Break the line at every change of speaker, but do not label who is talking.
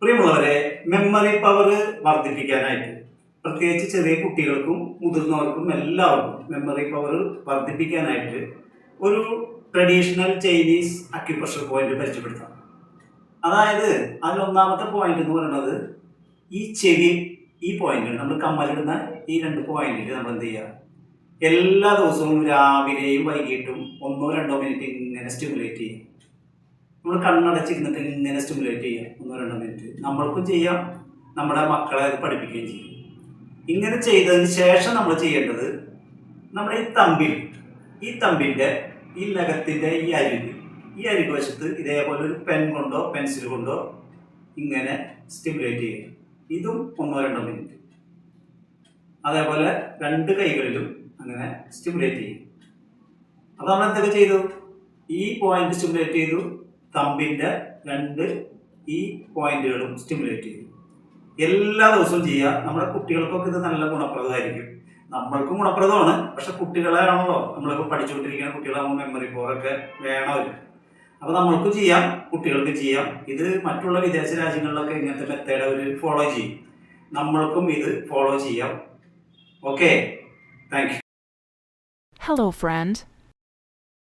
പ്രിയമുള്ളവരെ, memory power വർദ്ധിപ്പിക്കാനായിട്ട് പ്രത്യേകിച്ച് ചെറിയ കുട്ടികൾക്കും മുതിർന്നവർക്കും എല്ലാവർക്കും മെമ്മറി പവർ വർദ്ധിപ്പിക്കാനായിട്ട് ഒരു ട്രഡീഷണൽ ചൈനീസ് അക്യുപ്രഷർ പോയിന്റ് പരിചയപ്പെടുത്താം. അതായത് അതിലൊന്നാമത്തെ പോയിന്റ് എന്ന് പറയുന്നത് ഈ ചെവി, ഈ പോയിന്റ് നമ്മൾ കമ്മലിടുന്ന ഈ രണ്ട് പോയിന്റിൽ നമ്മൾ എന്ത് ചെയ്യുക, എല്ലാ ദിവസവും രാവിലെയും വൈകിട്ടും 1-2 മിനിറ്റ് ഇങ്ങനെ സ്റ്റിമുലേറ്റ് ചെയ്യും. നമ്മൾ കണ്ണടച്ചിരുന്നിട്ട് ഇങ്ങനെ സ്റ്റിമുലേറ്റ് ചെയ്യാം 1-2 മിനിറ്റ്. നമ്മൾക്കും ചെയ്യാം, നമ്മുടെ മക്കളെ അത് പഠിപ്പിക്കുകയും ചെയ്യും. ഇങ്ങനെ ചെയ്തതിന് ശേഷം നമ്മൾ ചെയ്യേണ്ടത്, നമ്മുടെ ഈ തമ്പിൻ്റെ ഈ നഖത്തിൻ്റെ ഈ അരികു വശത്ത് ഇതേപോലെ ഒരു പെൻ കൊണ്ടോ പെൻസിൽ കൊണ്ടോ ഇങ്ങനെ സ്റ്റിമുലേറ്റ് ചെയ്യുക. ഇതും 1-2 മിനിറ്റ്. അതേപോലെ 2 കൈകളിലും അങ്ങനെ സ്റ്റിമുലേറ്റ് ചെയ്യും. അപ്പോൾ നമ്മൾ എന്തൊക്കെ ചെയ്തു, ഈ പോയിന്റ് സ്റ്റിമുലേറ്റ് ചെയ്തു, തമ്പിൻ്റെ 2 ഈ പോയിന്റുകളും സ്റ്റിമുലേറ്റ് ചെയ്തു. എല്ലാ ദിവസവും ചെയ്യുക. നമ്മുടെ കുട്ടികൾക്കൊക്കെ ഇത് നല്ല ഗുണപ്രദമായിരിക്കും. നമ്മൾക്കും ഗുണപ്രദമാണ്. പക്ഷെ കുട്ടികളാണല്ലോ, നമ്മളിപ്പോൾ പഠിച്ചുകൊണ്ടിരിക്കുന്ന കുട്ടികളാകുമ്പോൾ മെമ്മറി പവറൊക്കെ വേണമല്ലോ. അപ്പോൾ നമ്മൾക്കും ചെയ്യാം, കുട്ടികൾക്ക് ചെയ്യാം. ഇത് മറ്റുള്ള വിദേശ രാജ്യങ്ങളിലൊക്കെ ഇങ്ങനത്തെ മെത്തേഡ് അവർ ഫോളോ ചെയ്യും. നമ്മൾക്കും ഇത് ഫോളോ ചെയ്യാം. Okay, thank you.
Hello, friend.